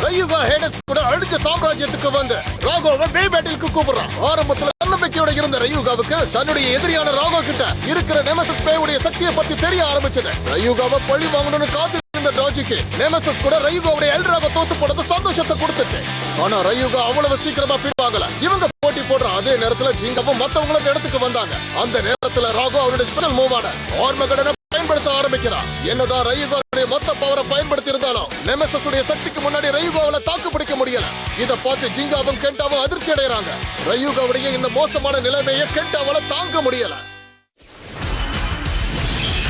ரயுகா Hades கூட அழிஞ்ச சாம்ராஜ்யத்துக்கு வந்து ராகோவை பே பேட்டிலுக்கு கூப்பிடுறான். ஆரம்பத்துல தன்னம்பிக்கையோட இருந்த ரயுகாவுக்கு தன்னுடைய எதிரியான ராகோ கிட்ட இருக்கிற நெமசிஸ் பேயுடைய சக்தியை பத்தி தெரிய ஆரம்பிச்சது. ரயுகாவை பழி வாங்கணும்னு காத்திருந்த டாஜிக்கு நெமசிஸ் கூட ரயுகாவுடைய எல்ட்ராவை தோத்து போனது சந்தோஷத்தை கொடுத்துச்சு. ஆனா ரயுகா அவ்வளவு சீக்கிரமா பின்வாங்கல. இவங்க போட்டி போடுற அதே நேரத்துல ஜிங்காவும் மத்தவங்களும் இடத்துக்கு வந்தாங்க. அந்த நேரத்துல ராகோ அவருடைய ஸ்பெஷல் மூவான ஆர்மகடனை பயன்படுத்த ஆரம்பிக்கிறான். என்னதான் ரயுகாவுடைய மொத்த பவரை பயன்படுத்தி இருந்தாலும் நெமசிஸுடைய சக்திக்கு முன்னாடி ரயுகாவால தாக்கு பிடிக்க முடியல. இத பார்த்து ஜிங்காவும் கென்டாவும் அதிர்ச்சி அடைறாங்க. ரயுகாவுடைய இந்த மோசமான நிலைமையை கென்டாவால தாங்க முடியல.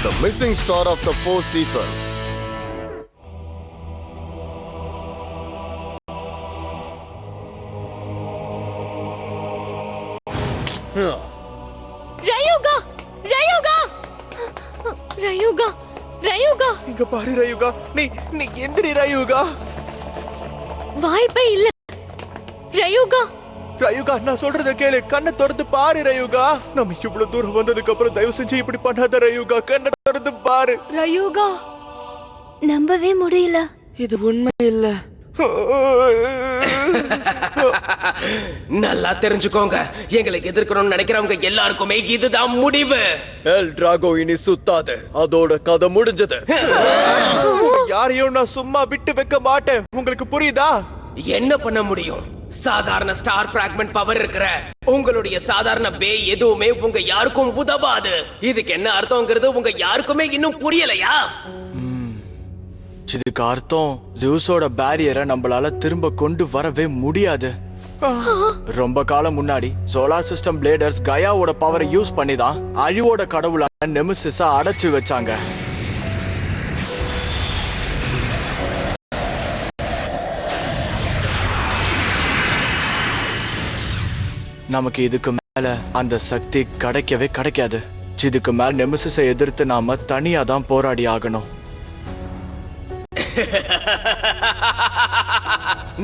The missing star of the four seasons. ரயுகா ரயுகா ரயுகா ரயுகா இங்க பாரு ரயுகா, நீ எந்திரி ரயுகா. வாய்ப்பே இல்ல ரயுகா. ரயுகா நான் சொல்றத கேளு, கண்ணை திறந்து பாரு ரயுகா. நம்ம இவ்வளவு தூரம் வந்ததுக்கு அப்புறம் தயவு செஞ்சு இப்படி பண்ணாத ரயுகா, கண்ணை திறந்து பாரு ரயுகா. நம்பவே முடியல. இது உண்மை இல்ல. நல்லா தெரிஞ்சுக்கோங்க, எங்களுக்கு எதிர்க்கணும்னு நினைக்கிறவங்க எல்லாருக்குமே இதுதான் முடிவு. எல் டிராகோ இனி சுத்தாது, அதோட கதை முடிஞ்சது. யாரையும் நான் சும்மா விட்டு வைக்க மாட்டேன், உங்களுக்கு புரியுதா? என்ன பண்ண முடியும்? சாதாரண ஸ்டார் பிராக்மெண்ட் பவர் இருக்கிற உங்களுடைய சாதாரண பே எதுவுமே உங்க யாருக்கும் உதவாது. இதுக்கு என்ன அர்த்தம்ங்கிறது உங்க யாருக்குமே இன்னும் புரியலையா? இதுக்கு அர்த்தம் ஜூஸோட பேரியரை நம்மளால திரும்ப கொண்டு வரவே முடியாது. ரொம்ப காலம் முன்னாடி சோலார் சிஸ்டம் பிளேடர்ஸ் கயாவோட பவரை யூஸ் பண்ணி தான் அழிவோட கடவுளான நெமெசிஸை அடைச்சு வச்சாங்க. நமக்கு இதுக்கு மேல அந்த சக்தி கிடைக்காது. இதுக்கு மேல நெமெசிஸை எதிர்த்து நாம தனியா தான் போராடி ஆகணும்.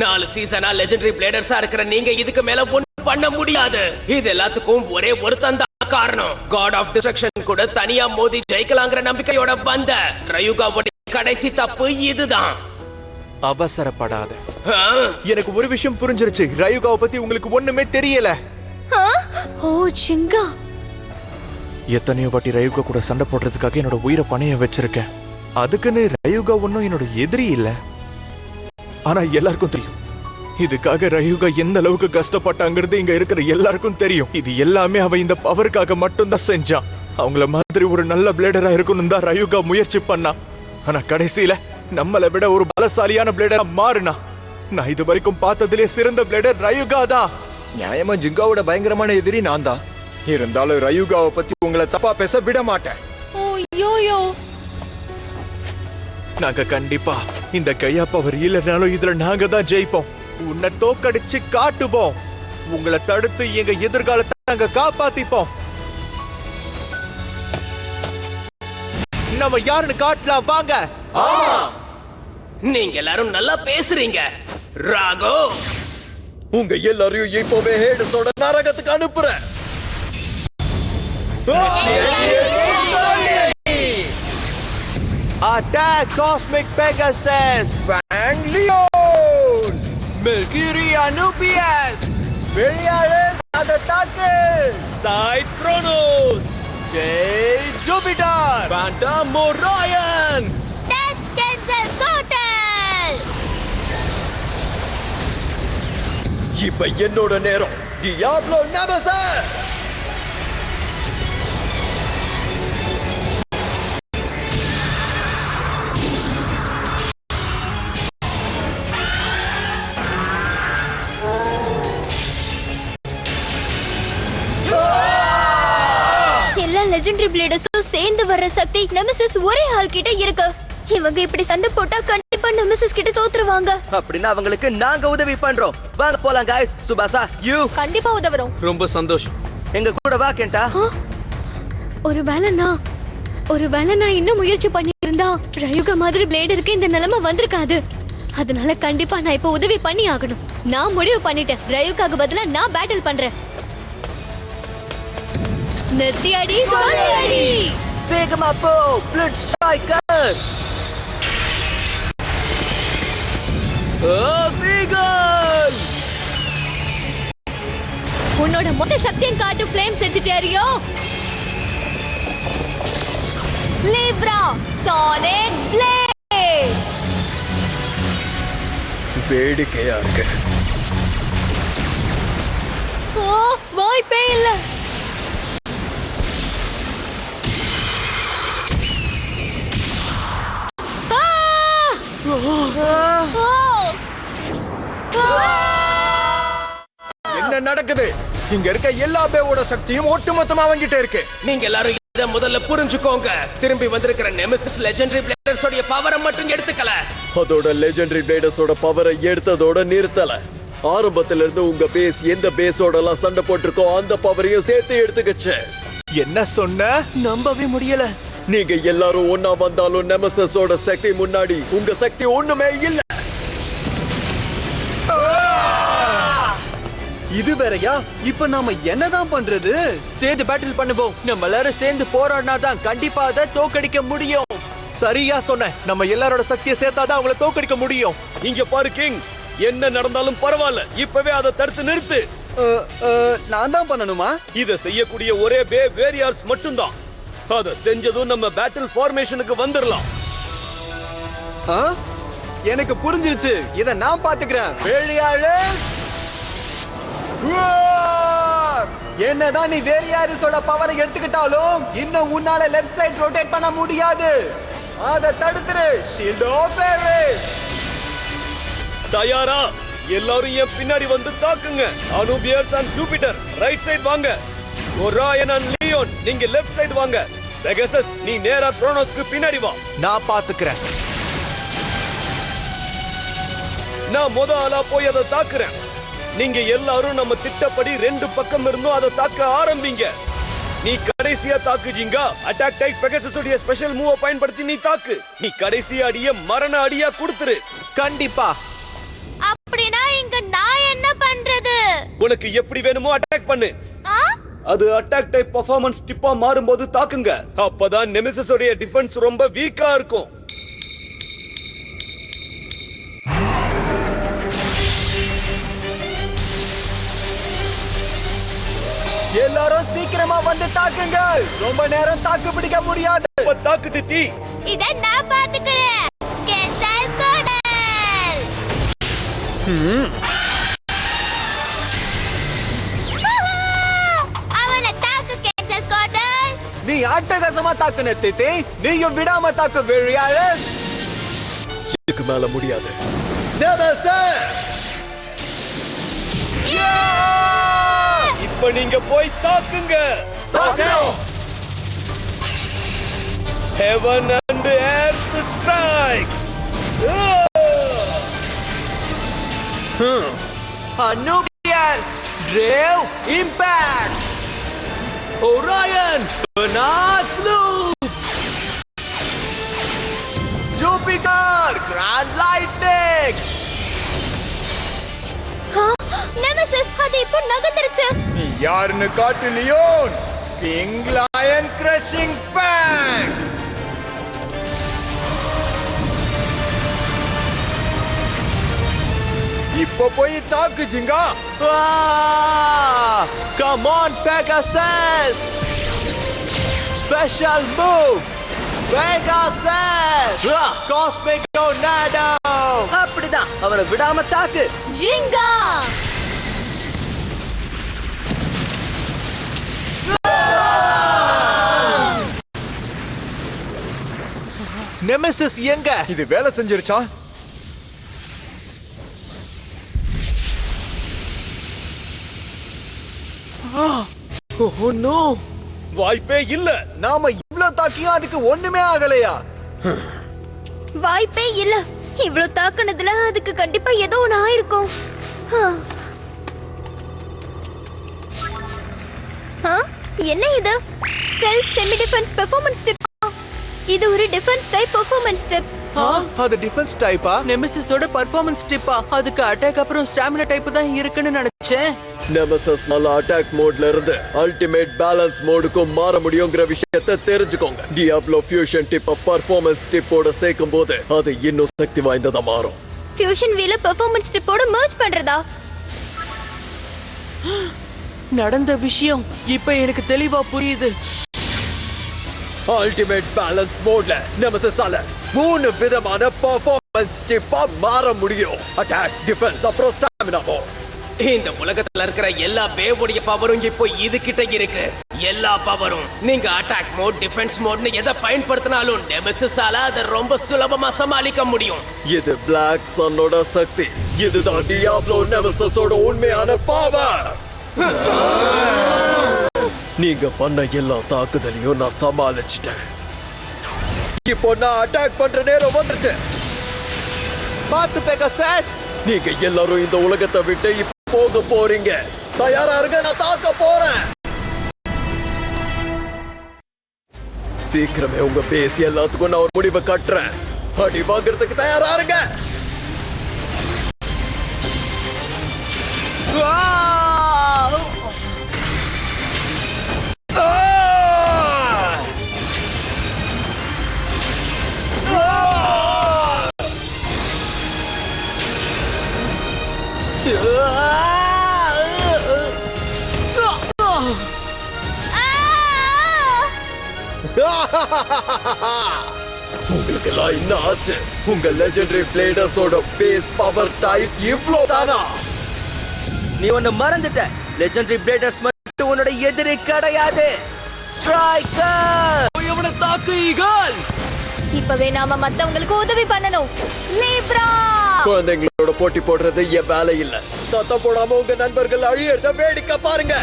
4 சீசனா லெஜெண்டரி பிளேடர்ஸா இருக்கிற நீங்க இதுக்கு மேல ஒண்ணும் பண்ண முடியாது. இது எல்லாத்துக்கும் ஒரே ஒருத்தன் தான் காரணம். காட் ஆஃப் டிஸ்ட்ரக்ஷன் கூட தனியா மோதி ஜெயிக்கலாங்கிற நம்பிக்கையோட வந்த ரயுகாவோட கடைசி தப்பு இதுதான். அவசரப்படாத. எனக்கு ஒரு விஷயம் புரிஞ்சிருச்சு, ரயுகாவை பத்தி உங்களுக்கு ஒண்ணுமே தெரியல. ஓ ஜிங்கா, எத்தனையோ வாட்டி ரயுகா கூட சண்டை போடுறதுக்காக என்னோட உயிரை பணைய வச்சிருக்கேன். அதுக்குன்னு ரயுகா ஒன்னும் என்னோட எதிரி இல்ல. ஆனா எல்லாருக்கும் தெரியும் இதுக்காக ரயுகா எந்த அளவுக்கு கஷ்டப்பட்டாங்கிறது இங்க இருக்கிற எல்லாருக்கும் தெரியும். இது எல்லாமே அவ இந்த பவருக்காக மட்டும்தான் செஞ்சான். அவங்கள மாதிரி ஒரு நல்ல பிளேடரா இருக்கணும் தான் ரயுகா முயற்சி பண்ணா. ஆனா கடைசியில நம்மளை விட ஒரு பலசாலியான பிளேடரா மாறினா. நான் இது வரைக்கும் பார்த்ததிலே சிறந்த பிளேடர் ரயுகா தான். நியாயமா ஜிங்காவோட பயங்கரமான எதிரி நான் தான். இருந்தாலும் ரயுகாவை பத்தி உங்களை தப்பா பேச விட மாட்டேன். ஓ யோயோ, நாங்க கண்டிப்பா இந்த கையா பவர் இல்லைனாலும் இதுல நாங்க தான் ஜெயிப்போம். உன்னை தோக்கடிச்சு காட்டுவோம். உங்களை தடுத்து எங்க எதிர்காலத்தை நாங்க காப்பாத்திப்போம். நம்ம யாருன்னு காட்டலாம் வாங்க. நீங்க எல்லாரும் நல்லா பேசுறீங்க. ராகோ, உங்க எல்லாரையும் இப்பவே ஹேடஸோட நரகத்துக்கு அனுப்புறேன். Attack Cosmic Pegasus! Fang Leon! Mercury Anubius! Veliares Ataque! Side Chronos! Jay Jupiter! Phantom Orion! Death Cancel Total! இப்ப என்னோட நேரம். Diablo Nemesis! லெஜெண்டரி பிளேடர்ஸ் சேர்ந்து வர்ற சக்தி நெமெசிஸ் ஒரே ஆள் கிட்ட இருக்கு. இவங்க இப்படி சண்டை போட்டா கண்டிப்பா கண்டிப்பா நெமசிஸ் கிட்ட தோத்துருவாங்க. அப்படின்னா அவங்களுக்கு நாங்க உதவி பண்றோம். வாங்க போலாம் guys. சுபாசா யூ கண்டிப்பா உதவுறோம். ரொம்ப சந்தோஷம். எங்க கூட வா கேண்டா. ஒருவேளை நான் இன்னும் முயற்சி பண்ணியிருந்தா ரயுகா மாதிரி பிளேடருக்கு இந்த நிலைமை வந்திருக்காது. அதனால கண்டிப்பா நான் இப்ப உதவி பண்ணி ஆகணும். நான் முடிவு பண்ணிட்டேன். ரயுகாக்கு பதிலா நான் பேட்டில் பண்றேன். நெத்தி அடி கோலி அடி. வேகமா போ பிளட் ஸ்ட்ரைக்கர். பீகல். உன்னோட மொத்த சக்தியும் காட்டு ஃப்ளேம் செஞ்சுட்டேரியோ. Libra sonic blade. வேடிக்கையா இருக்கு. வாய்ப்பே இல்ல. என்ன நடக்குது? இங்க இருக்க எல்லா பேவோட சக்தியும் ஒட்டுமொத்தமா அவங்கிட்ட இருக்கு. நீங்க எல்லாரும் இத முதல்ல புரிஞ்சுக்கோங்க. திரும்பி வந்திருக்கிற நெமெசிஸ் லெஜெண்டரி பிளேடர்ஸோட பவரை மட்டும் எடுத்துக்கல. அதோட லெஜெண்டரி பிளேடர்ஸோட பவரை எடுத்ததோட நிறுத்தல. ஆரம்பத்துல இருந்து உங்க பேஸ் எந்த பேஸோட எல்லாம் சண்டை போட்டிருக்கோ அந்த பவரையும் சேர்த்து எடுத்துக்கிச்சு. என்ன சொன்ன? நம்பவே முடியல. நீங்க எல்லாரும் ஒன்னா வந்தாலும் நெமசிஸோட சக்தி முன்னாடி உங்க சக்தி ஒண்ணுமே இல்ல. இது வேறயா? இப்ப நாம என்னதான் பண்றது? சேர்ந்து பேட்டில் பண்ணுவோம். நம்ம எல்லாரும் சேர்ந்து போராடினா தான் கண்டிப்பா அதை தோக்கடிக்க முடியும். சரியா சொன்ன. நம்ம எல்லாரோட சக்தியை சேர்த்தாதான் அவங்கள தோக்கடிக்க முடியும். இங்க பாரு கிங், என்ன நடந்தாலும் பரவாயில்ல, இப்பவே அதை தடுத்து நிறுத்து. நான் தான் பண்ணணுமா? இத செய்யக்கூடிய ஒரே பே வேரியார்ஸ் மட்டும்தான். அத செஞ்சதும் நம்ம பேட்டில் ஃபார்மேஷனுக்கு வந்துடலாம். எனக்கு புரிஞ்சிருச்சு. இத நான் பாத்துக்கிறேன். என்னதான் நீ வேரியாரிஸோட பவரை எடுத்துக்கிட்டாலும் இன்னும் உன்னால லெஃப்ட் சைடு ரொட்டேட் பண்ண முடியாது. அத தடுத்துரு. Shield of Aries. தயாரா? எல்லாரும் என் பின்னாடி வந்து தாக்குங்க. அனுபியர்ஸ் அண்ட் ஜூபிட்டர் ரைட் சைடு வாங்க. ஒராயன் அண்ட் லியோன் நீங்க லெஃப்ட் சைடு வாங்க. பெகசஸ் நீ நேரா குரோனோஸ்க்கு பின்னாடி வா. நான் பாத்துக்கிறேன். நான் ஆளா போய் அதை தாக்குறேன். நீங்க எல்லாரும் நம்ம திட்டப்படி ரெண்டு பக்கம் இருந்தும் அதை தாக்க ஆரம்பிங்க. நீ கடைசியா தாக்குஜிங்க. அட்டாக் டைப் பெகசஸ் உடைய ஸ்பெஷல் மூவ பயன்படுத்தி நீ தாக்கு. நீ கடைசி அடிய மரண அடியா கொடுத்துரு. கண்டிப்பா. அப்படினா இங்க நான் என்ன பண்றது? உனக்கு எப்படி வேணுமோ அட்டாக் பண்ணு. அது அட்டாக் டைப் பெர்ஃபார்மன்ஸ் டிப்பா மாறும்போது தாக்குங்க. அப்பதான் நெமெசிஸ் உடைய டிஃபென்ஸ் ரொம்ப வீக்கா இருக்கும். எல்லாரும் சீக்கிரமா வந்து தாக்குங்க. ரொம்ப நேரம் தாக்கு பிடிக்க முடியாது. தாக்குட்டு தீ. இத நான் பாத்துக்கிறேன். கேண்டல் கோடல். அவனை தாக்கு கேண்டல் கோடல். நீ அட்டகாசமா தாக்குன தித்தி. நீயும் விடாம தாக்கு வேரியாரிஸ். இதுக்கு மேல முடியாது. இப்ப நீங்க போய் தாக்குங்க. Heaven and earth strike. Anubis Drave Impact. Orion Bernard Loop. Jupiter Grand Lightning. Nemesis அது இப்போ நகர்ந்துருச்சு. யாருன்னு காட்டு Leon. King lion crushing bang. இப்போ போய் தாக்கு Jirga. Come on Pegasus. Special move. Pegasus. Cosmic Tornado. அப்படிதான் அவனை விடாம தாக்கு. ஜிங்கா. நெமெசிஸ் எங்க? இது வேலை செஞ்சிருச்சா? Oh no. வாய்ப்பே இல்ல. நாம இவ்ளோ தாக்கியும் அதுக்கு ஒண்ணுமே ஆகலையா? வாய்ப்பே இல்ல. இவ்வளவு தாக்குனதுல அதுக்கு கண்டிப்பா ஏதோ ஒண்ணு ஆயிருக்கும். என்ன இது? Stealth semi defence performance step. இது ஒரு டிஃபென்ஸ் டைப் பெர்ஃபார்மன்ஸ் ஸ்டெப். அது டிஃபென்ஸ் டைப்பா? நெமெசிஸோட பர்ஃபார்மன்ஸ் டிப்பா? அதுக்கு அட்டாக் அப்புறம் ஸ்டாமினா டைப் தான் இருக்குன்னு நினைச்சேன். நெமசஸ்னால அட்டாக் மோட்ல இருந்து அல்டிமேட் பேலன்ஸ் மோடுக்கு மாற முடியுங்கிற விஷயத்தை தெரிஞ்சுக்கோங்க. டியாப்லோ ஃபியூஷன் டிப் பர்ஃபார்மன்ஸ் டிப்போட சேர்க்கும் போது அது இன்னும் சக்தி வாய்ந்ததா மாறும். ஃபியூஷன் வீல பெர்ஃபார்மன்ஸ் டிப்போட மெர்ஜ் பண்றதா? நடந்த விஷயம் இப்ப எனக்கு தெளிவா புரியுது. அல்டிமேட் பேலன்ஸ் மோட்ல நெமசஸால 3 விதமான பர்ஃபார்மன்ஸ் டிப்பா மாற முடியும். அட்டாக், டிஃபென்ஸ் அப்புறம் ஸ்டாமினா மோட். இந்த உலகத்துல இருக்கிற எல்லா வேவுடைய பவரும் இப்போ இது கிட்ட இருக்கு. எல்லா பவரும் நீங்க அட்டாக் மோட், டிஃபென்ஸ் மோட்னு எதை பயன்படுத்தினாலும் நெமெசிஸால அதை ரொம்ப சுலபமா சமாளிக்க முடியும். இது பிளாக் சன்னோட சக்தி. இதுதான் டியாப்லோ நெமசஸோட உண்மையான பவர். நீங்க பண்ண எல்லா தாக்குதலையும் நான் சமாளிச்சிட்டேன். இப்போ நான் அட்டாக் பண்ற நேரம் வந்துருச்சு. பார்த்து பெகாசஸ். நீங்க எல்லாரும் இந்த உலகத்தை விட்டு இப்ப போக போறீங்க. தயாரா இருங்க, நான் தாக்க போறேன். சீக்கிரமே உங்க பேசி எல்லாத்துக்கும் நான் ஒரு முடிவை கட்டுறேன். அடி வாங்குறதுக்கு தயாரா இருங்க. உங்களுக்கு எல்லாம் என்ன ஆச்சு? உங்க லெஜெண்டரி பிளேடர்ஸோட பேஸ் பவர் டைப் இவ்ளோ தானா? நீ ஒன்னு மறந்துட்ட. லெஜெண்டரி பிளேடர்ஸ் மட்டும் உன்னோட எதிரி கிடையாது. ஸ்ட்ரைக்கர் இவனை தாக்கு ஈகல். இப்பவே நாம மத்தவங்களுக்கு உதவி பண்ணணும். லீப்ரா குழந்தைங்களோட போட்டி போடுறது என் வேலை இல்ல. சத்தம் போடாம உங்க நண்பர்கள் அழியறத வேடிக்கை பாருங்க.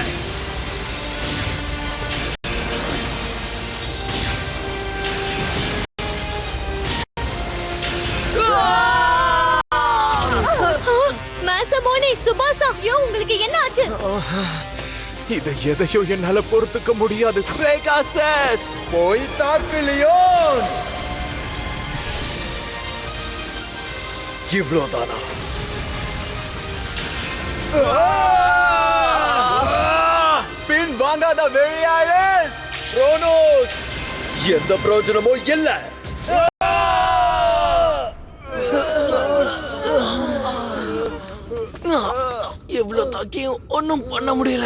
மாசமோனி, சுபாசா, உங்களுக்கு என்ன ஆச்சு? இதை எதையும் என்னால பொறுத்துக்க முடியாது. பெகாசஸ் போய் தாக்கு லியோன். இவ்ளோதானா? பின் வாங்காத வெறியாளே க்ரோனோஸ், எந்த பிரயோஜனமும் இல்ல. எவ்வளவு தாக்கியும் ஒன்னும் பண்ண முடியல.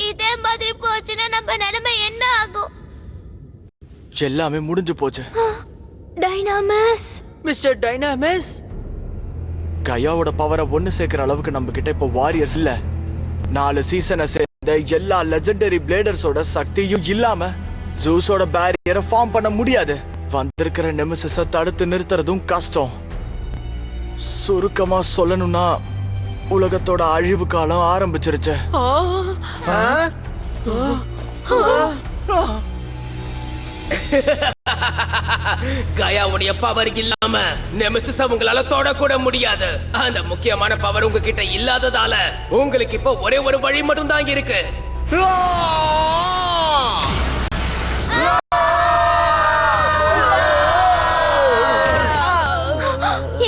இதே மாதிரி போச்சுன்னா நம்ம நிலைமை என்ன ஆகும்? எல்லாமே முடிஞ்சு போச்சு. டைனாமஸ், மிஸ்டர் டைனாமஸ், கயாவோட பவரை ஒண்ணு சேர்க்கிற அளவுக்கு நம்ம கிட்ட இப்போ வாரியர்ஸ் இல்ல. 4 சீசனை சேர்ந்த எல்லா லெஜெண்டரி பிளேடர்ஸோட சக்தியும் இல்லாம ஜூஸோட பேரியரை ஃபார்ம் பண்ண முடியாது. வந்திருக்கிற நெமெசிஸை தடுத்து நிறுத்துறதும் கஷ்டம். சுருக்கமா சொல்லணும்னா உலகத்தோட அழிவு காலம் ஆரம்பிச்சிருச்சு. கயாவுடைய பவர் இல்லாம நெமெசிஸ் உங்களால தொட கூட முடியாது. அந்த முக்கியமான பவர் உங்ககிட்ட இல்லாததால உங்களுக்கு இப்ப ஒரே ஒரு வழி மட்டும் தான் இருக்கு.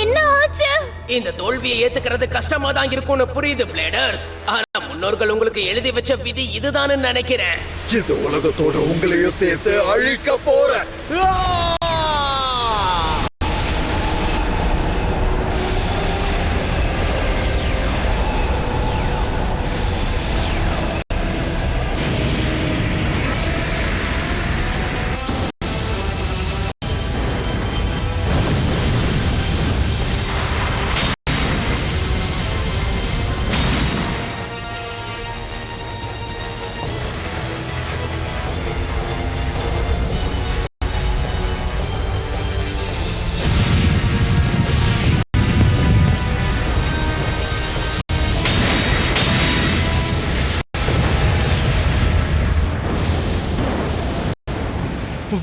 என்ன ஆச்சு? இந்த தோல்வியை ஏத்துக்கிறது கஷ்டமா தான் இருக்கும்னு புரியுது பிளேடர்ஸ். ஆனா முன்னோர்கள் உங்களுக்கு எழுதி வச்ச விதி இதுதான்னு நினைக்கிறேன். இந்த உலகத்தோட உங்களையும் சேர்த்து அழிக்க போறேன்.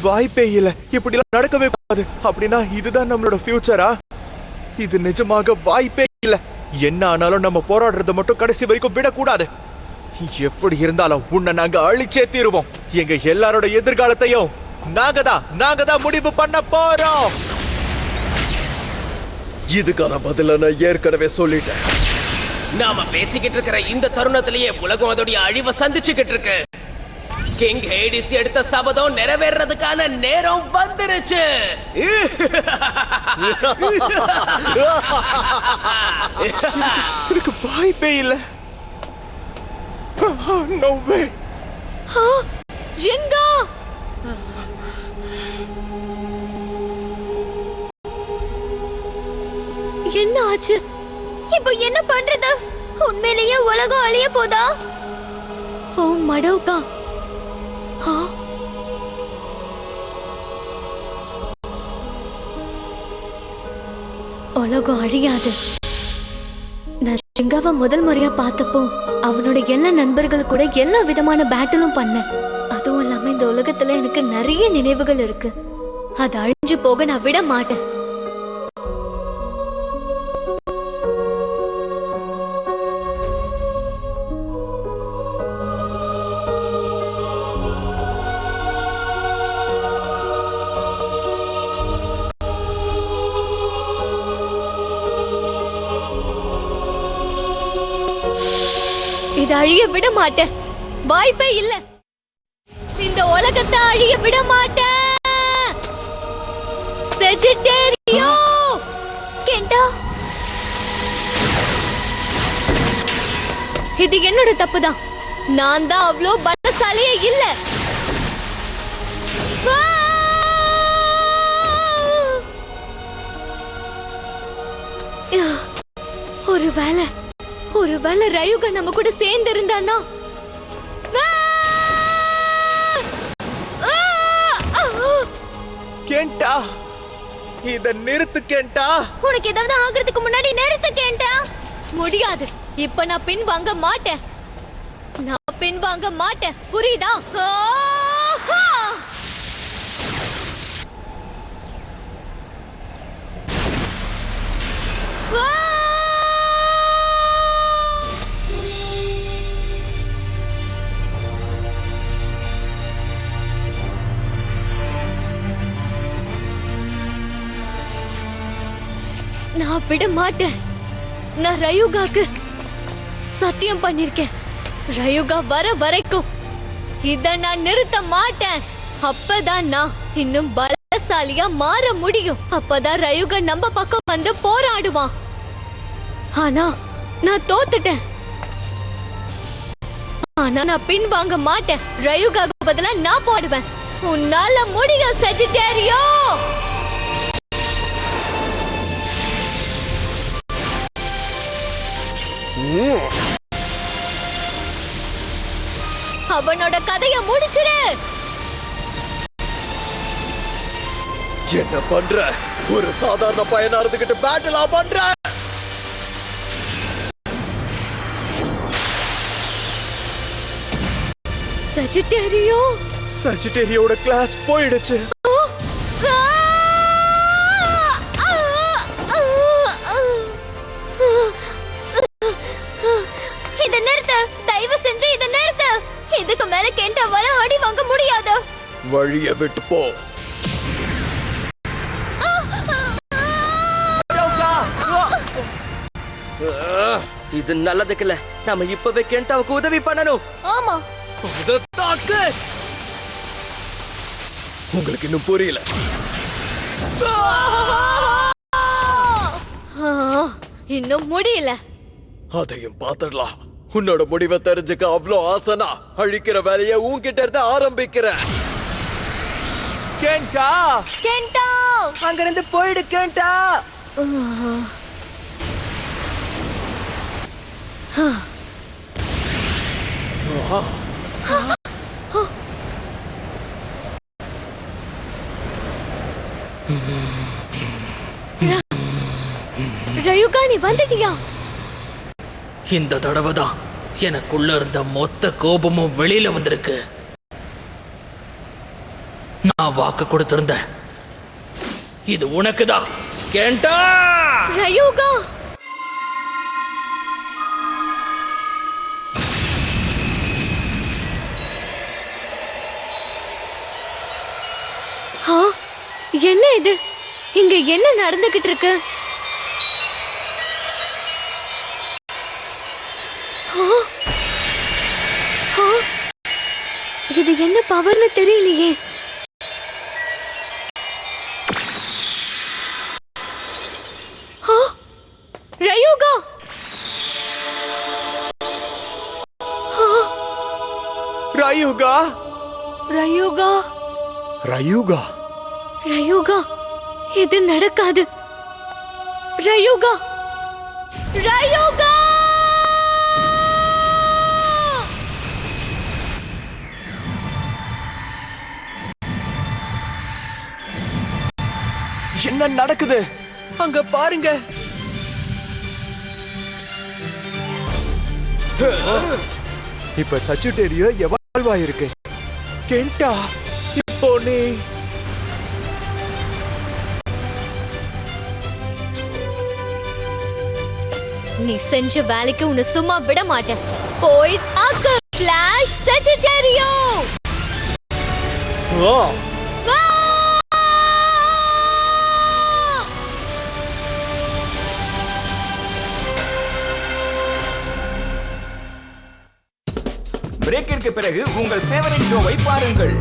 வாய்ப்பே இல்ல. இப்படி எல்லாம் நடக்கவே கூடாது. அப்படின்னா இதுதான் நம்மளோட ஃபியூச்சரா? இது நிஜமாக வாய்ப்பே இல்ல. என்ன ஆனாலும் நம்ம போராடுறத மட்டும் கடைசி வரைக்கும் விடக்கூடாது. எப்படி இருந்தாலும் உன்னை நாங்க அழிச்சே தீருவோம். எங்க எல்லாரோட எதிர்காலத்தையும் நாங்க தான் முடிவு பண்ண போறோம். இதுக்கான பதில நான் ஏற்கனவே சொல்லிட்டேன். நாம பேசிக்கிட்டு இருக்கிற இந்த தருணத்திலேயே உலகம் அதோடைய அழிவை சந்திச்சுக்கிட்டு இருக்கு. கிங் ஹேடிஸ் எடுத்த சபதம் நிறைவேறதுக்கான நேரம் வந்துருச்சு. எனக்கு வாய்ப்பே இல்ல. No way. எங்க என்ன ஆச்சு? இப்போ என்ன பண்றது? உண்மையிலேயே உலகம் அழிய போதா? ஓ மடவுகா. உலகம் அழியாது. நான் ஜிங்காவை முதல் முறையா பார்த்தப்போ அவனோட எல்லா நண்பர்கள் கூட எல்லா விதமான பேட்டிலும் பண்ணேன். அதுவும் இல்லாம இந்த உலகத்துல எனக்கு நிறைய நினைவுகள் இருக்கு. அது அழிஞ்சு போக நான் விட மாட்டேன். இதை அழிய விட மாட்டேன். வாய்ப்பே இல்ல. இந்த உலகத்தை அழிய விட மாட்டேன். செஜிட்டேரியோ கெண்டா, இது என்னோட தப்புதான். நான் தான் அவ்வளோ பலசாலியே இல்ல. ஒருவேளை ரயுகா நம்ம கூட சேர்ந்து இருந்தானா? கேண்டா, இத நிறுத்து கேண்டா. உனக்கு ஏதாவது ஆகிறதுக்கு முன்னாடி நிறுத்து கேண்டா. முடியாது. இப்ப நான் பின் வாங்க மாட்டேன். புரியுதா? நான் விட மாட்டேன். நான் ரயுகாக்கு சத்தியம் பண்ணிருக்கேன். ரயுகா வர வரைக்கும் இத நான் நிறுத்த மாட்டேன். அப்பதான் நான் இன்னும் பலசாலியா மாற முடியும். அப்பதான் ரயுகா நம்ம பக்கம் வந்து போராடுவான். ஆனா நான் தோத்துட்டேன். ஆனா நான் பின் வாங்க மாட்டேன். ரயுகாக்கு பதிலா நான் போடுவேன். உன்னால முடியும் செஜிட்டேரியோ. அவனோட கதைய முடிச்சிரு. என்ன பண்ற? ஒரு சாதாரண பையனா இருந்துகிட்டு பேட்டிலா பண்ற? சஜிட்டேரியோட கிளாஸ் போயிடுச்சு. இத நிறுத்து, தயவு செஞ்சு இத நிறுத்து. இதுக்கு மேல கெண்டாவால அடி வாங்க முடியாது. வழிய விட்டு போ. இது நல்லதுக்கு இல்ல. நாம இப்பவே கெண்டாவுக்கு உதவி பண்ணணும். ஆமா. உங்களுக்கு இன்னும் புரியல? இன்னும் முடியல. அதையும் பாத்துடலாம். உன்னோட முடிவை தெரிஞ்சுக்க அவ்வளோ ஆசனா அழிக்கிற வேலையை உன்கிட்ட இருந்து ஆரம்பிக்கிறேன். கேண்டா, கெண்டா, அங்க இருந்து போயிடு கேண்டா. ரயுகா, நீ வந்துட்டியா? இந்த தடவை தான் எனக்குள்ள இருந்த மொத்த கோபமும் வெளியில வந்திருக்கு. நான் வாக்கு கொடுத்திருந்தேன். இது உனக்குதான் கேண்டா. ரயூகா! ஆ, என்ன இது? இங்க என்ன நடந்துகிட்டு இருக்கு? ஆ, ஆ, இது என்ன பவர்னு தெரியலையே. ஆ, ரயூகா! ஆ, ரயூகா! ரயூகா! ரயூகா! ரயூகா, இது நடக்காது. ரயூகா! ரயூகா! என்ன நடக்குது அங்க பாருங்க. இப்ப சச்சுட்டேரியோ எவால்வ் ஆயிருக்கு. கென்டா, இப்போ நீ செஞ்ச வேலைக்கு உன்னை சும்மா விட மாட்டேன். போய் தாக்கு ஃபிளாஷ் சஜிட்டேரியோ! வா! பிரேக்கிற்கு பிறகு உங்கள் ஃபேவரட் ஷோவை பாருங்கள்.